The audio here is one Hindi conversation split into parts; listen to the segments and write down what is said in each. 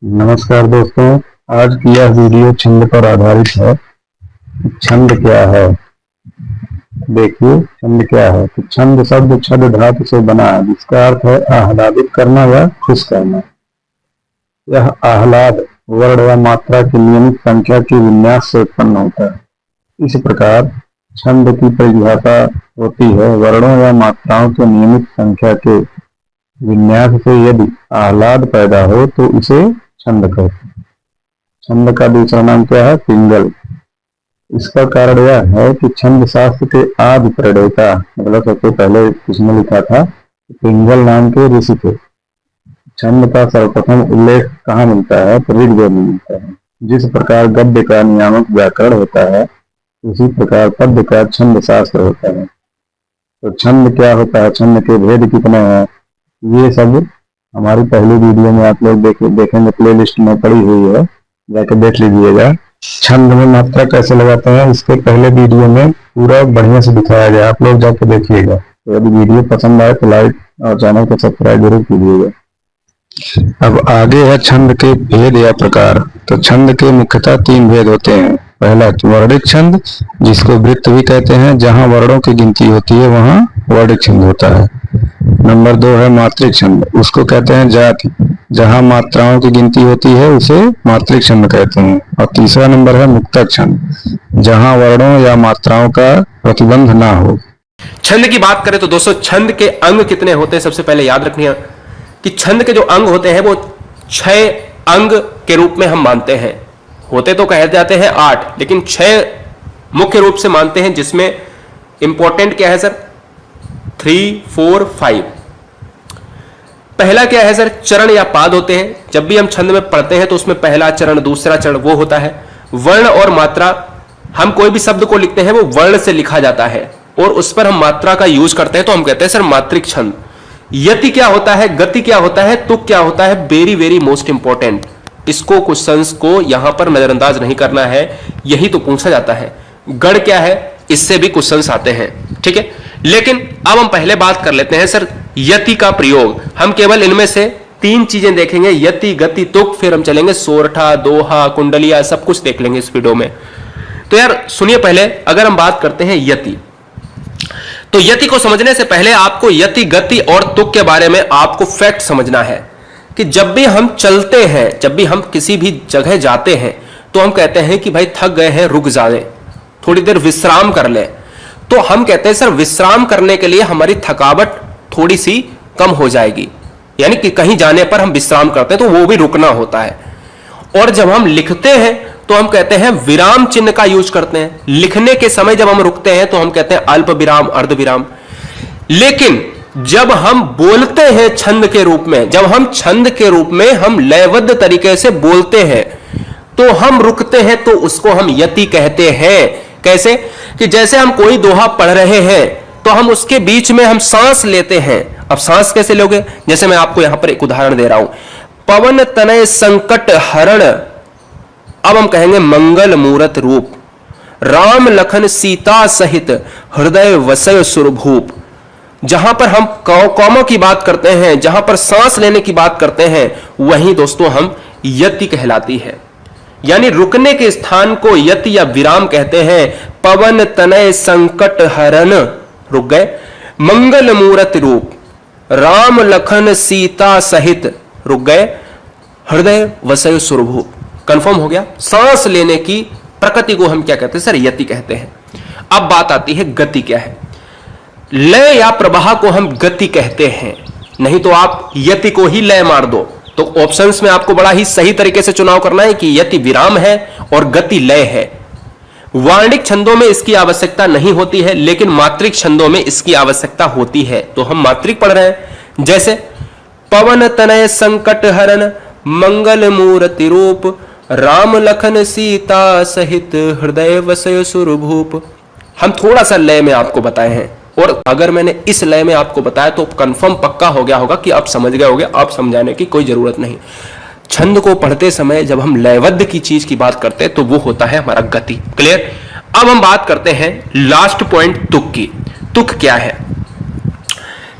नमस्कार दोस्तों। आज की यह वीडियो छंद पर आधारित है। छंद क्या है? देखिए छंद क्या है। तो छंद शब्द छद धातु से बना है, जिसका अर्थ है आह्लादित करना या खुश करना। यह आह्लाद वर्ण व मात्रा की नियमित संख्या के विन्यास से उत्पन्न होता है। इस प्रकार छंद की परिभाषा होती है वर्णों या मात्राओं के नियमित संख्या के विन्यास से यदि आह्लाद पैदा हो तो इसे छंद कहते हैं। छंद का दूसरा नाम क्या है? पिंगल। इसका कारण यह है कि छंद शास्त्र के आदि प्रणेता मतलब सबसे पहले किसने लिखा था? पिंगल नाम के ऋषि थे। छंद का सर्वप्रथम उल्लेख कहाँ मिलता है? तो ऋग्वेद में मिलता है। जिस प्रकार गद्य का नियामक व्याकरण होता है, उसी प्रकार पद्य का छंद शास्त्र होता है। तो छंद क्या होता है, छंद के भेद कितने हैं, ये सब हमारी पहली वीडियो में आप लोग देखेंगे, प्लेलिस्ट में पड़ी हुई है, जाकर देख लीजिएगा। छंद में मात्रा कैसे लगाते हैं इसके पहले वीडियो में पूरा बढ़िया से दिखाया गया, आप लोग जाकर देखिएगा। तो यदि वीडियो पसंद आए तो लाइक और चैनल को सब्सक्राइब जरूर कीजिएगा। अब आगे है छंद के भेद या प्रकार। तो छंद के मुख्यतः 3 भेद होते हैं। पहला वर्णिक छंद, जिसको वृत्त भी कहते हैं, जहां वर्णों की गिनती होती है वहां वर्णिक छंद होता है। नंबर 2 है मात्रिक छंद, उसको कहते हैं जाति, जहां मात्राओं की गिनती होती है उसे मात्रिक छंद कहते हैं। और तीसरा नंबर है मुक्तक छंद, जहां वर्णों या मात्राओं का प्रतिबंध ना हो। छंद की बात करें तो दोस्तों छंद के अंग कितने होते हैं, सबसे पहले याद रखना कि छंद के जो अंग होते हैं वो 6 अंग के रूप में हम मानते हैं। होते तो कहे जाते हैं 8, लेकिन 6 मुख्य रूप से मानते हैं, जिसमें इंपॉर्टेंट क्या है सर? 3, 4, 5। पहला क्या है सर? चरण या पाद होते हैं। जब भी हम छंद में पढ़ते हैं तो उसमें पहला चरण, दूसरा चरण वो होता है। वर्ण और मात्रा, हम कोई भी शब्द को लिखते हैं वो वर्ण से लिखा जाता है और उस पर हम मात्रा का यूज करते हैं, तो हम कहते हैं सर मात्रिक छंद। यति क्या होता है, गति क्या होता है, तुक क्या होता है? Very very most important. इसको क्वेश्चंस को यहां पर नजरअंदाज नहीं करना है, यही तो पूछा जाता है। गण क्या है, इससे भी क्वेश्चंस आते हैं, ठीक है। लेकिन अब हम पहले बात कर लेते हैं सर यति का प्रयोग। हम केवल इनमें से 3 चीजें देखेंगे, यति, गति, तुक, फिर हम चलेंगे सोरठा, दोहा, कुंडलिया, सब कुछ देख लेंगे इस वीडियो में। तो यार सुनिए, पहले अगर हम बात करते हैं यति, तो यति को समझने से पहले आपको यति, गति और तुक के बारे में आपको फैक्ट समझना है कि जब भी हम चलते हैं, जब भी हम किसी भी जगह जाते हैं, तो हम कहते हैं कि भाई थक गए हैं, रुक जाएं, थोड़ी देर विश्राम कर लें। तो हम कहते हैं सर विश्राम करने के लिए हमारी थकावट थोड़ी सी कम हो जाएगी, यानी कि कहीं जाने पर हम विश्राम करते हैं तो वो भी रुकना होता है। और जब हम लिखते हैं तो हम कहते हैं विराम चिन्ह का यूज करते हैं। लिखने के समय जब हम रुकते हैं तो हम कहते हैं अल्प विराम, अर्ध विराम। लेकिन जब हम बोलते हैं छंद के रूप में, जब हम छंद के रूप में हम लयबद्ध तरीके से बोलते हैं तो हम रुकते हैं, तो उसको हम यति कहते हैं। कैसे? कि जैसे हम कोई दोहा पढ़ रहे हैं तो हम उसके बीच में हम सांस लेते हैं। अब सांस कैसे लोगे? जैसे मैं आपको यहां पर एक उदाहरण दे रहा हूं, पवन तनय संकट हरण, अब हम कहेंगे मंगल मूरत रूप, राम लखन सीता सहित हृदय वसय सुरभूप। जहां पर हम कौमों की बात करते हैं, जहां पर सांस लेने की बात करते हैं, वहीं दोस्तों हम यति कहलाती है। यानी रुकने के स्थान को यति या विराम कहते हैं। पवन तनय संकट हरण, रुक गए। मंगल मूरत रूप, राम लखन सीता सहित, रुक गए। हृदय वसय सुरभूप, कंफर्म हो गया। सांस लेने की प्रकृति को हम क्या कहते हैं सर? यति कहते हैं। अब बात आती है गति क्या है। लय या प्रवाह को हम गति कहते हैं, नहीं तो आप यति को ही लय मार दो। तो ऑप्शंस में आपको बड़ा ही सही तरीके से चुनाव करना है कि यति विराम है और गति लय है। वार्णिक छंदों में इसकी आवश्यकता नहीं होती है, लेकिन मात्रिक छंदों में इसकी आवश्यकता होती है। तो हम मात्रिक पढ़ रहे हैं, जैसे पवन तनय संकट हरण, मंगल मूर्ति रूप, राम लखन सीता सहित हृदय वसय सुरभूप। हम थोड़ा सा लय में आपको बताए हैं, और अगर मैंने इस लय में आपको बताया तो कंफर्म पक्का हो गया होगा कि आप समझ गए होंगे, आप समझाने की कोई जरूरत नहीं। छंद को पढ़ते समय जब हम लयबद्ध की चीज की बात करते हैं तो वो होता है हमारा गति। क्लियर? अब हम बात करते हैं लास्ट पॉइंट तुक की। तुक क्या है?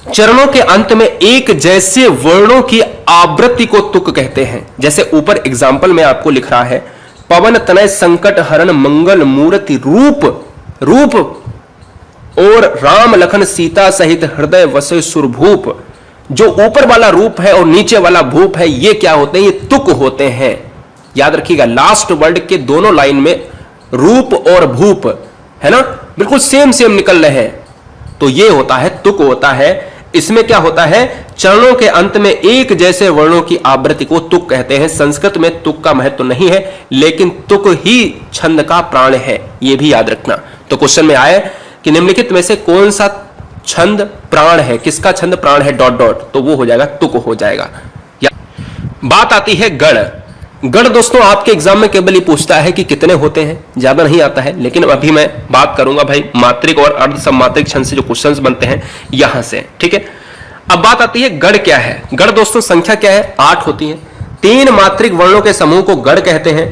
चरणों के अंत में एक जैसे वर्णों की आवृत्ति को तुक कहते हैं। जैसे ऊपर एग्जाम्पल में आपको लिख रहा है, पवन तनय संकट हरण मंगल मूर्ति रूप रूप और राम लखन सीता सहित हृदय वसे सुरभूप। जो ऊपर वाला रूप है और नीचे वाला भूप है, ये क्या होते हैं? ये तुक होते हैं। याद रखिएगा, लास्ट वर्ड के दोनों लाइन में रूप और भूप है ना, बिल्कुल सेम सेम निकल रहे हैं, तो ये होता है तुक होता है। इसमें क्या होता है? चरणों के अंत में एक जैसे वर्णों की आवृत्ति को तुक कहते हैं। संस्कृत में तुक का महत्व नहीं है, लेकिन तुक ही छंद का प्राण है, ये भी याद रखना। तो क्वेश्चन में आए कि निम्नलिखित में से कौन सा छंद प्राण है, किसका छंद प्राण है डॉट डॉट, तो वो हो जाएगा तुक हो जाएगा। बात आती है गढ़। गढ़ दोस्तों आपके एग्जाम में केवल ये पूछता है कि कितने होते हैं, ज्यादा नहीं आता है। लेकिन अभी मैं बात करूंगा भाई मात्रिक और अर्ध सम्मात्रिक छंद से जो क्वेश्चंस बनते हैं यहां से, ठीक है। अब बात आती है गढ़ क्या है। गढ़ दोस्तों संख्या क्या है? 8 होती है। 3 मात्रिक वर्णों के समूह को गढ़ कहते हैं।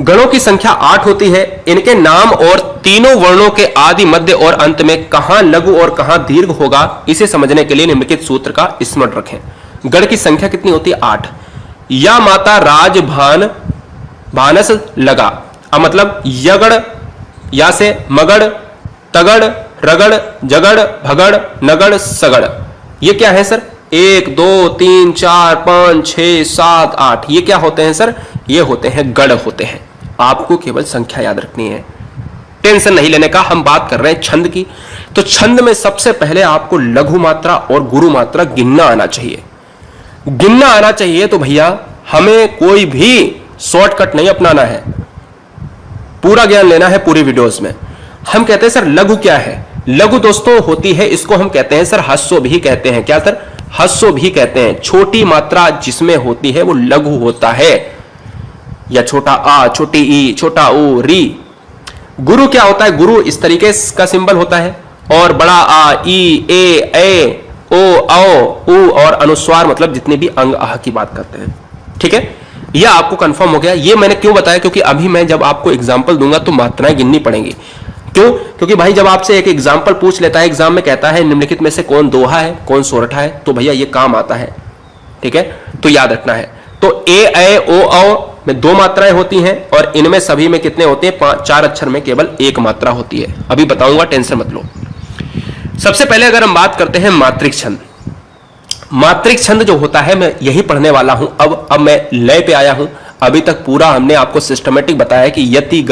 गणों की संख्या 8 होती है। इनके नाम और तीनों वर्णों के आदि मध्य और अंत में कहां लघु और कहां दीर्घ होगा, इसे समझने के लिए निम्नलिखित सूत्र का स्मरण रखें। गढ़ की संख्या कितनी होती है? 8। या माता राज भान भानस लगा, अब मतलब यगड़, या से मगड़, तगड़, रगड़, जगड़, भगड़, नगड़, सगड़। ये क्या है सर? 1 2 3 4 5 6 7 8, ये क्या होते हैं सर? ये होते हैं गढ़ होते हैं। आपको केवल संख्या याद रखनी है, टेंशन नहीं लेने का। हम बात कर रहे हैं छंद की, तो छंद में सबसे पहले आपको लघु मात्रा और गुरु मात्रा गिनना आना चाहिए। गिनना आना चाहिए तो भैया हमें कोई भी शॉर्टकट नहीं अपनाना है, पूरा ज्ञान लेना है पूरी वीडियोस में। हम कहते हैं सर लघु क्या है? लघु दोस्तों होती है, इसको हम कहते हैं सर हस्सो भी कहते हैं। क्या सर? हस्सो भी कहते हैं। छोटी मात्रा जिसमें होती है वो लघु होता है, या छोटा आ, छोटी ई, छोटा ऊ, री। गुरु क्या होता है? गुरु इस तरीके का सिंबल होता है, और बड़ा आ, ई, ए, ओ, औ, उ और अनुस्वार मतलब जितने भी अंग आह की बात करते हैं, ठीक है। यह आपको कंफर्म हो गया। ये मैंने क्यों बताया? क्योंकि अभी मैं जब आपको एग्जाम्पल दूंगा तो मात्राएं गिननी पड़ेंगी। क्यों? क्योंकि भाई जब आपसे एक एग्जाम्पल पूछ लेता है एग्जाम में, कहता है निम्नलिखित में से कौन दोहा है, कौन सोरठा है, तो भैया ये काम आता है, ठीक है, तो याद रखना है। तो ए, ओ, औ में 2 मात्राएं होती हैं, और इनमें सभी में कितने होते हैं? 4 अक्षर में केवल 1 मात्रा होती है। अभी बताऊंगा, टेंशन मत लो। सबसे पहले अगर हम बात करते हैं मात्रिक छंद। मात्रिक छंद जो होता है मैं यही पढ़ने वाला हूं। अब मैं लय पे आया हूं। अभी तक पूरा हमने आपको सिस्टमेटिक बताया कि यति,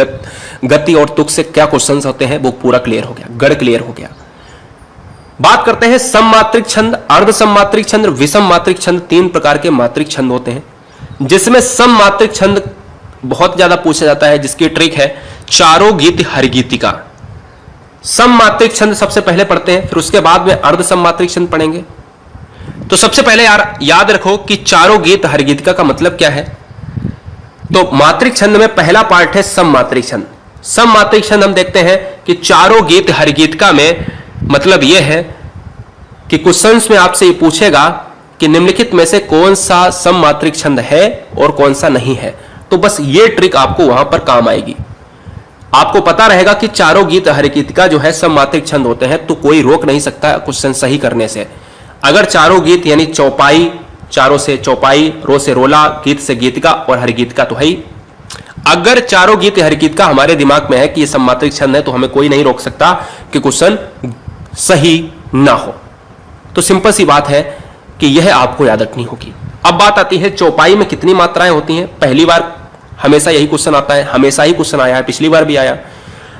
गति और तुक से क्या क्वेश्चंस होते हैं, वो पूरा क्लियर हो गया, गढ़ क्लियर हो गया। बात करते हैं सममात्रिक छंद, अर्ध सममात्रिक छंद, विषम मात्रिक छंद। 3 प्रकार के मात्रिक छंद होते हैं, जिसमें सममात्रिक छंद बहुत ज्यादा पूछा जाता है, जिसकी ट्रिक है चारों गीत हरगीतिका। सममात्रिक छंद सबसे पहले पढ़ते हैं, फिर उसके बाद में अर्ध सममात्रिक छंद पढ़ेंगे। तो सबसे पहले याद रखो कि चारों गीत हरगीतिका का मतलब क्या है। तो मात्रिक छंद में पहला पार्ट है सममात्रिक छंद। सममात्रिक छंद हम देखते हैं कि चारों गीत हरगीतिका में मतलब यह है कि क्वेश्चंस में आपसे ये पूछेगा कि निम्नलिखित में से कौन सा सममात्रिक छंद है और कौन सा नहीं है। तो बस ये ट्रिक आपको वहां पर काम आएगी। आपको पता रहेगा कि चारों गीत हरगीतिका जो है सममात्रिक छंद होते हैं, तो कोई रोक नहीं सकता क्वेश्चन सही करने से। अगर चारों गीत यानी चौपाई, चारों से चौपाई, रो से रोला, गीत से गीतिका और हरगीतिका तो है ही। अगर चारों गीत हरगीतिका हमारे दिमाग में है कि ये सममात्रिक छंद है, तो हमें कोई नहीं रोक सकता कि क्वेश्चन सही ना हो। तो सिंपल सी बात है कि यह आपको याद रखनी होगी। अब बात आती है चौपाई में कितनी मात्राएं होती हैं। पहली बार हमेशा यही क्वेश्चन आता है, हमेशा ही क्वेश्चन आया है, पिछली बार भी आया।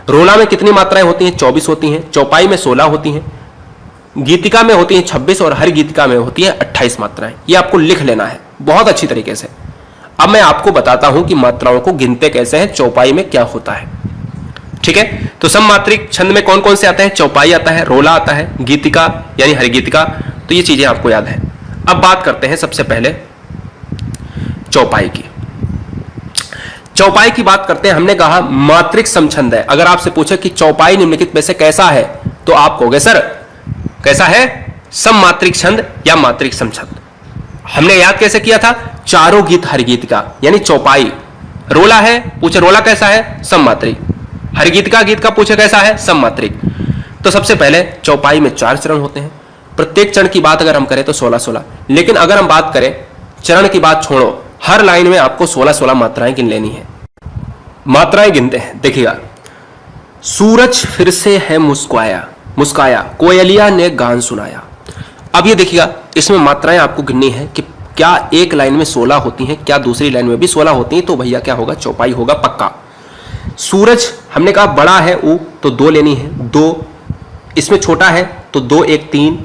रोला में कितनी मात्राएं होती हैं? 24 होती हैं। चौपाई में 16 होती हैं। गीतिका में होती हैं 26 और हर गीतिका में होती है 28 मात्राएं। ये आपको लिख लेना है बहुत अच्छी तरीके से। अब मैं आपको बताता हूं कि मात्राओं को गिनते कैसे हैं, चौपाई में क्या होता है, ठीक है। तो सममात्रिक छंद में कौन कौन से आते हैं? चौपाई आता है, रोला आता है, गीतिका यानी हर गीतिका। तो ये चीजें आपको याद है। अब बात करते हैं सबसे पहले चौपाई की। चौपाई की बात करते हैं। हमने कहा मात्रिक समछंद है। अगर आपसे पूछे कि चौपाई निम्नलिखित में से कैसा है, तो आप कहोगे सर कैसा है? सममात्रिक छंद या मात्रिक समछंद। हमने याद कैसे किया था? चारों गीत हरगीतिका यानी चौपाई। रोला है, पूछे रोला कैसा है? सममात्रिक। हरगीतिका गीत का पूछे कैसा है? सममात्रिक। तो सबसे पहले चौपाई में 4 चरण होते हैं। प्रत्येक चरण की बात अगर हम करें तो 16-16, लेकिन अगर हम बात करें चरण की बात छोड़ो, हर लाइन में आपको 16-16 मात्राएं गिन लेनी है। मात्राएं गिनते हैं, देखिएगा। सूरज फिर से है मुस्कुराया, मुस्काया, कोयलिया ने गान सुनाया। अब ये देखिएगा, इसमें मात्राएं आपको गिननी है कि क्या एक लाइन में 16 होती हैं, क्या दूसरी लाइन में भी 16 होती हैं, तो भैया क्या होगा, चौपाई होगा पक्का। सूरज हमने कहा बड़ा है ऊ, तो 2 लेनी है, 2। इसमें छोटा है तो 2 1 3,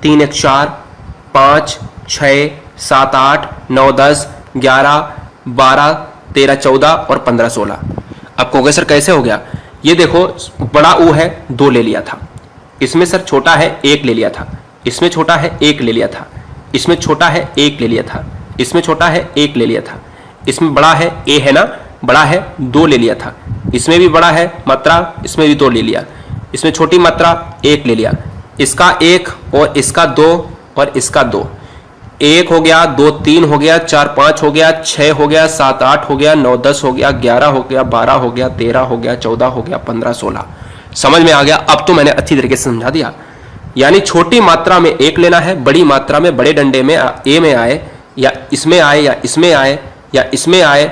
3 1 4, 5 6 7 8 9 10 11 12 13 14 और 15 16। अब कहोगे सर कैसे हो गया? ये देखो, बड़ा ऊ है 2 ले लिया था, इसमें सर छोटा है 1 ले लिया था, इसमें छोटा है 1 ले लिया था, इसमें छोटा है 1 ले लिया था, इसमें छोटा है 1 ले लिया था, इसमें बड़ा है ए है ना, बड़ा है 2 ले लिया था, इसमें भी बड़ा है मात्रा, इसमें भी 2 ले लिया, इसमें छोटी मात्रा 1 ले लिया, इसका 1 और इसका 2 और इसका 2, 1 हो गया, 2 3 हो गया, 4 5 हो गया, 6 हो गया, 7 8 हो गया, 9 10 हो गया, 11 हो गया, 12 हो गया, 13 हो गया, 14 हो गया, 15 16। समझ में आ गया? अब तो मैंने अच्छी तरीके से समझा दिया। यानी छोटी मात्रा में 1 लेना है, बड़ी मात्रा में बड़े डंडे में ए में आए या इसमें आए या इसमें आए या इसमें आए,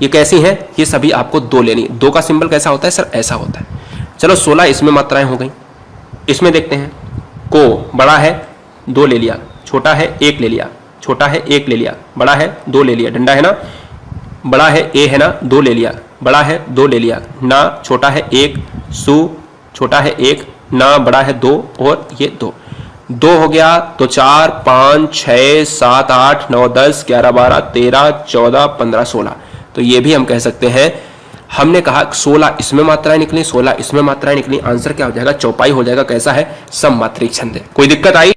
ये कैसी हैं, ये सभी आपको 2 लेनी। 2 का सिंबल कैसा होता है सर? ऐसा होता है। चलो 16 इसमें मात्राएं हो गई। इसमें देखते हैं, को बड़ा है 2 ले लिया, छोटा है 1 ले लिया, छोटा है 1 ले लिया, बड़ा है 2 ले लिया, डंडा है ना, बड़ा है ए है ना, 2 ले लिया, बड़ा है 2 ले लिया, ना छोटा है 1, सु छोटा है 1, ना बड़ा है 2 और ये 2 हो गया, तो 4 5 6 7 8 9 10 11 12 13 14 15 16। तो ये भी हम कह सकते हैं, हमने कहा 16 इसमें मात्राएं निकली, 16 इसमें मात्राएं निकली, आंसर क्या हो जाएगा, चौपाई हो जाएगा। कैसा है? सममात्रिक छंद है। कोई दिक्कत आई?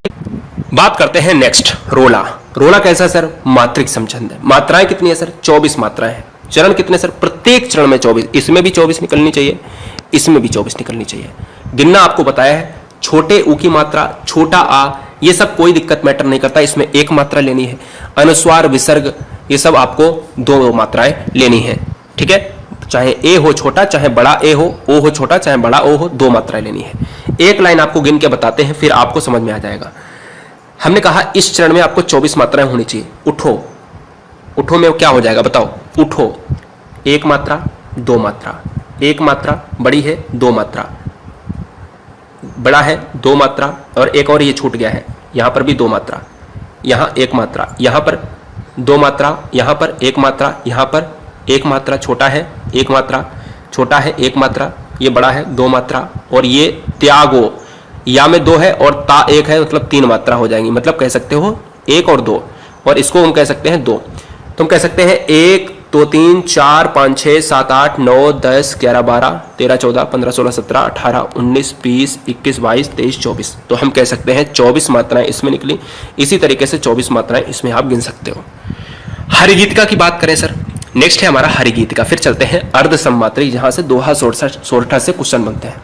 बात करते हैं नेक्स्ट, रोला। रोला कैसा है सर? मात्रिक समछंद है। मात्राएं कितनी है सर? 24 मात्राएं हैं। चरण कितने सर? प्रत्येक चरण में 24, इसमें भी 24 निकलनी चाहिए, इसमें भी 24 निकलनी चाहिए। गिनना आपको बताया है, छोटे ऊ की मात्रा, छोटा आ, ये सब कोई दिक्कत मैटर नहीं करता, इसमें 1 मात्रा लेनी है। अनुस्वार विसर्ग ये सब आपको 2 मात्राएं लेनी है, ठीक है। चाहे ए हो छोटा, चाहे बड़ा ए हो, ओ हो छोटा, चाहे बड़ा ओ हो, 2 मात्राएं लेनी है। एक लाइन आपको गिन के बताते हैं, फिर आपको समझ में आ जाएगा। हमने कहा इस चरण में आपको 24 मात्राएं होनी चाहिए। उठो, उठो में क्या हो जाएगा बताओ? उठो 1 मात्रा, 2 मात्रा, 1 मात्रा, बड़ी है 2 मात्रा, बड़ा है 2 मात्रा, और एक और ये छूट गया है, यहां पर भी 2 मात्रा, यहां 1 मात्रा, यहां पर 2 मात्रा, यहां पर 1 मात्रा, यहां पर 1 मात्रा, छोटा है 1 मात्रा, छोटा है 1 मात्रा, ये बड़ा है 2 मात्रा, और ये त्यागो, या में 2 है और ता 1 है, मतलब 3 मात्रा हो जाएंगी। मतलब कह सकते हो 1 और 2, और इसको हम कह सकते हैं 2। तुम कह सकते हैं 1 2 3 4 5 6 7 8 9 10 11 12 13 14 15 16 17 18 19 20 21 22 23 24। तो हम कह सकते हैं 24 मात्राएं इसमें निकली। इसी तरीके से 24 मात्राएं इसमें आप गिन सकते हो। हरिगीतिका की बात करें सर, नेक्स्ट है हमारा हरिगीतिका। फिर चलते हैं अर्ध सम्मात्रिक, जहां से दोहा सोरठा से क्वेश्चन बनते हैं।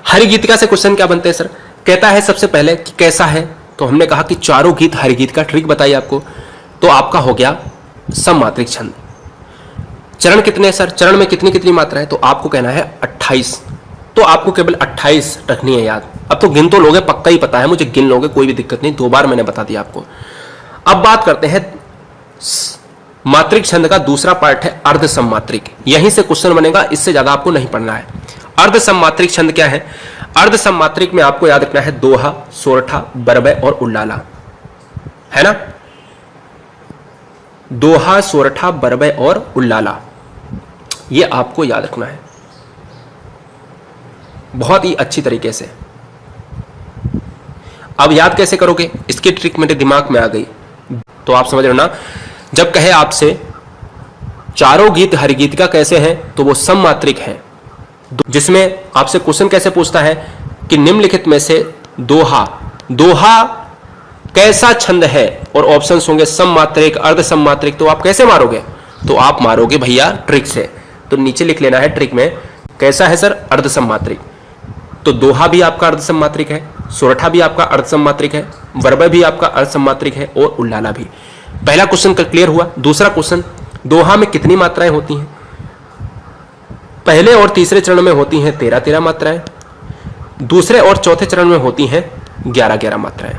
हरिगीतिका से क्वेश्चन क्या बनते हैं सर? कहता है सबसे पहले कि कैसा है, तो हमने कहा कि चारों गीत हरिगीत का ट्रिक बताइए आपको, तो आपका हो गया सममात्रिक छंद। चरण कितने हैं सर? चरण में कितनी कितनी मात्रा है? तो आपको कहना है 28। तो आपको केवल 28 रखनी है याद। अब तो गिन तो लोगे, पक्का ही पता है मुझे, गिन लोगे, कोई भी दिक्कत नहीं, 2 बार मैंने बता दिया आपको। अब बात करते हैं मात्रिक छंद का दूसरा पार्ट है अर्ध सम्मात्रिक। यहीं से क्वेश्चन बनेगा, इससे ज्यादा आपको नहीं पढ़ना है। अर्ध सम्मात्रिक छंद क्या है? अर्ध सम्मात्रिक में आपको याद रखना है दोहा, सोरठा, बरबय और उल्लाला, है ना। दोहा, सोरठा, बरबय और उल्लाला, ये आपको याद रखना है बहुत ही अच्छी तरीके से। अब याद कैसे करोगे, इसकी ट्रिक मेरे दिमाग में आ गई, तो आप समझ रहे हो ना। जब कहे आपसे चारों गीत हरिगीतिका कैसे हैं, तो वो सममात्रिक हैं, जिसमें आपसे क्वेश्चन कैसे पूछता है कि निम्नलिखित में से दोहा, दोहा कैसा छंद है, और ऑप्शंस होंगे सममात्रिक, अर्ध सममात्रिक। तो आप कैसे मारोगे? तो आप मारोगे भैया ट्रिक से। तो नीचे लिख लेना है ट्रिक में, कैसा है सर? अर्ध सममात्रिक। तो दोहा भी आपका अर्ध सममात्रिक है, सोरठा भी आपका अर्ध सममात्रिक है, बरबय भी आपका अर्ध सममात्रिक है, और उल्लाला भी। पहला क्वेश्चन क्लियर हुआ। दूसरा क्वेश्चन, दोहा में कितनी मात्राएं होती हैं? पहले और तीसरे चरण में होती हैं 13 मात्राएं, दूसरे और चौथे चरण में होती हैं 11-11 मात्राएं।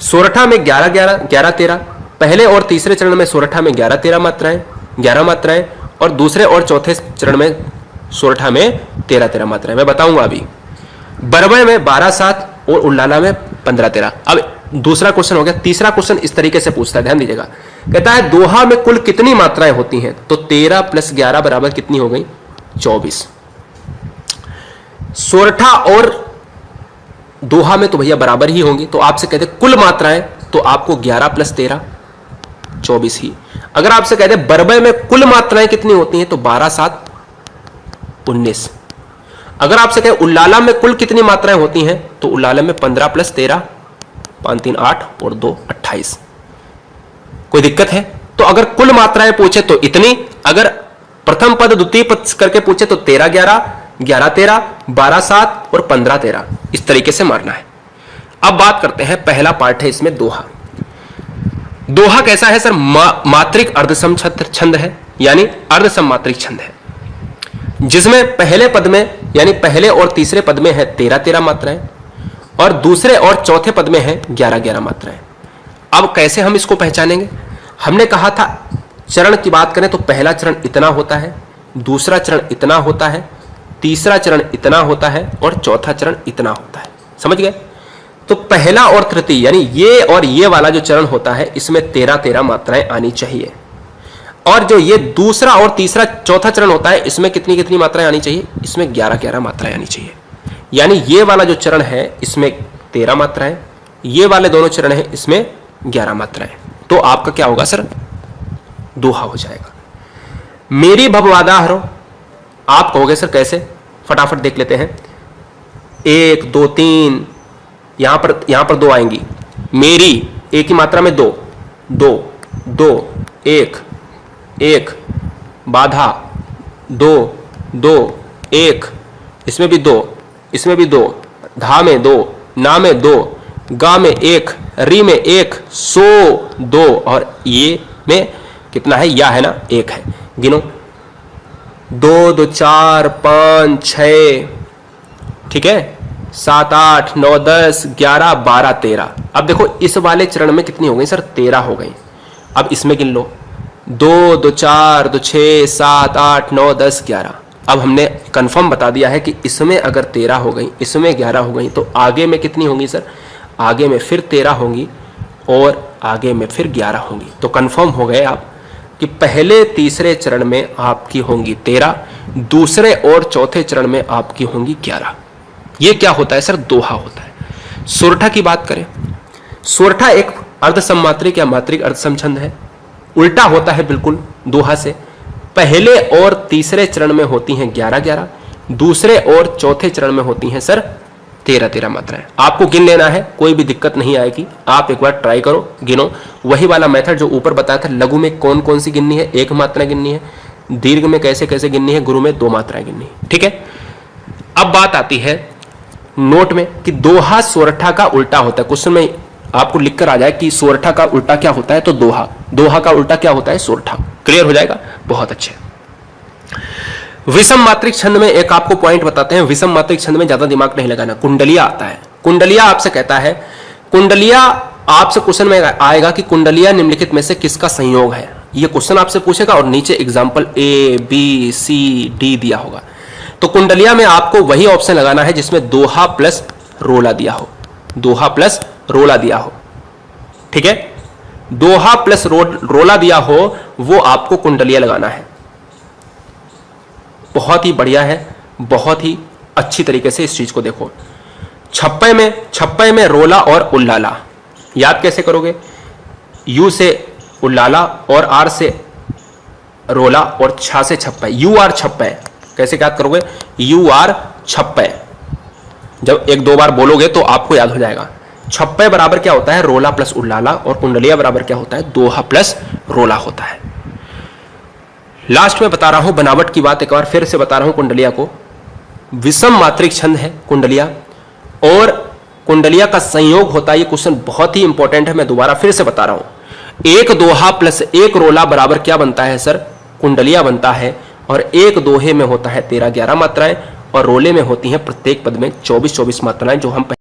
सोरठा में 11-11-11-13, पहले और तीसरे चरण में सोरठा में 11-13 मात्राएं, 11 मात्राएं, और दूसरे और चौथे चरण में सोरठा में 13-13 मात्राएं। मैं बताऊंगा अभी। बरबय में 12-7 और उल्लाला में 15-13। अब दूसरा क्वेश्चन हो गया। तीसरा क्वेश्चन इस तरीके से पूछता है, ध्यान दीजिएगा। कहता है दोहा में कुल कितनी मात्राएं होती हैं? तो 13 + 11 बराबर कितनी हो गई? 24। सोरठा और दोहा में तो भैया बराबर ही होंगी, तो आपसे कहते कुल मात्राएं, तो आपको 11 + 13 24 ही। अगर आपसे कहते बरबय में कुल मात्राएं कितनी होती हैं? तो 12-7 19। अगर आपसे कहे उल्लाला में कुल कितनी मात्राएं होती हैं? तो उल्लाला में 15 + 13 5 3 8 और 2 28। कोई दिक्कत है? तो अगर कुल मात्राएं पूछे तो इतनी, अगर प्रथम पद द्वितीय पद करके पूछे तो 13-11 11-13 12-7 और 15-13, इस तरीके से मारना है। अब बात करते हैं, पहला पार्ट है इसमें दोहा। दोहा कैसा है सर? मात्रिक अर्धसम छंद है, यानी अर्धसम मात्रिक छंद है, जिसमें पहले पद में यानी पहले और तीसरे पद में है 13-13 मात्राएं और दूसरे और चौथे पद में है 11-11 मात्राएं। अब कैसे हम इसको पहचानेंगे? हमने कहा था चरण की बात करें तो पहला चरण इतना होता है, दूसरा चरण इतना होता है, तीसरा चरण इतना होता है और चौथा चरण इतना होता है। समझ गए? तो पहला और तृतीय यानी ये और ये वाला जो चरण होता है, इसमें 13-13 मात्राएं आनी चाहिए। और जो ये दूसरा और तीसरा चौथा चरण होता है, इसमें कितनी कितनी मात्राएं आनी चाहिए? इसमें 11-11 मात्राएं आनी चाहिए। यानी ये वाला जो चरण है इसमें 13 मात्राएं, ये वाले दोनों चरण है इसमें 11 मात्राएं। तो आपका क्या होगा सर? दोहा हो जाएगा। मेरी भववादा हरो, आप कहोगे सर कैसे? फटाफट देख लेते हैं। 1 2 3, यहां पर 2 आएंगी। मेरी एक ही मात्रा में 2 2 2 1 1, बाधा 2 2 1, इसमें भी 2, इसमें भी 2, धा में 2, ना में 2, गा में 1, री में 1, सो 2 और ये में कितना है? या है ना, 1 है। गिनो 2 2 4 5 6, ठीक है, 7 8 9 10 11 12 13। अब देखो इस वाले चरण में कितनी हो गई सर? 13 हो गई। अब इसमें गिन लो 2 2 4 2 6 7 8 9 10 11। अब हमने कंफर्म बता दिया है कि इसमें अगर 13 हो गई, इसमें 11 हो गई, तो आगे में कितनी होंगी सर? आगे में फिर 13 होंगी और आगे में फिर 11 होंगी। तो कंफर्म हो गए आप कि पहले तीसरे चरण में आपकी होंगी 13, दूसरे और चौथे चरण में आपकी होंगी 11। ये क्या होता है सर? दोहा होता है। सोरठा की बात करें, सोरठा एक अर्धसममात्रिक या मात्रिक अर्धसम छंद है, उल्टा होता है बिल्कुल दोहा से। पहले और तीसरे चरण में होती हैं 11-11, दूसरे और चौथे चरण में होती हैं सर 13-13 मात्राएं। आपको गिन लेना है, कोई भी दिक्कत नहीं आएगी। आप एक बार ट्राई करो, गिनो। वही वाला मेथड जो ऊपर बताया था, लघु में कौन कौन सी गिननी है? 1 मात्रा गिननी है। दीर्घ में कैसे कैसे गिननी है? गुरु में 2 मात्राएं गिननी है। ठीक है। अब बात आती है नोट में कि दोहा सोरठा का उल्टा होता है। क्वेश्चन में आपको लिखकर आ जाए कि सोरठा का उल्टा क्या होता है, तो दोहा। दोहा का उल्टा क्या होता है? सोरठा। क्लियर हो जाएगा? बहुत अच्छे। विषम मात्रिक छंद में एक आपको पॉइंट बताते हैं। विषम मात्रिक छंद में ज्यादा दिमाग नहीं लगाना। कुंडलिया आता है। कुंडलिया आपसे कहता है, कुंडलिया आपसे क्वेश्चन में आएगा कि कुंडलिया निम्नलिखित में से किसका संयोग है। ये क्वेश्चन आपसे पूछेगा और नीचे example A B C D दिया होगा। तो कुंडलिया में आपको वही ऑप्शन लगाना है जिसमें दोहा प्लस रोला दिया हो। दोहा प्लस रोला दिया हो। ठीक है, दोहा प्लस रोला दिया हो, वो आपको कुंडलिया लगाना है। बहुत ही बढ़िया है, बहुत ही अच्छी तरीके से इस चीज को देखो। छप्पे में रोला और उल्लाला याद कैसे करोगे? यू से उल्लाला और आर से रोला और छा से छप्पे। यू आर छप्पे कैसे याद करोगे? यू आर छप्पे। जब 1-2 बार बोलोगे तो आपको याद हो जाएगा। छप्पे बराबर क्या होता है? रोला प्लस उल्लाला। और कुंडलिया बराबर क्या होता है? दोहा प्लस रोला होता है। लास्ट में बता रहा हूं बनावट की बात, एक बार फिर से बता रहा हूं कुंडलिया को। विषम मात्रिक छंद है कुंडलिया, और कुंडलिया का संयोग होता है। ये क्वेश्चन बहुत ही इंपॉर्टेंट है, मैं दोबारा फिर से बता रहा हूं। 1 दोहा प्लस 1 रोला बराबर क्या बनता है सर? कुंडलिया बनता है। और 1 दोहे में होता है 13-11 मात्राएं और रोले में होती हैं प्रत्येक पद में 24-24 मात्राएं, जो हम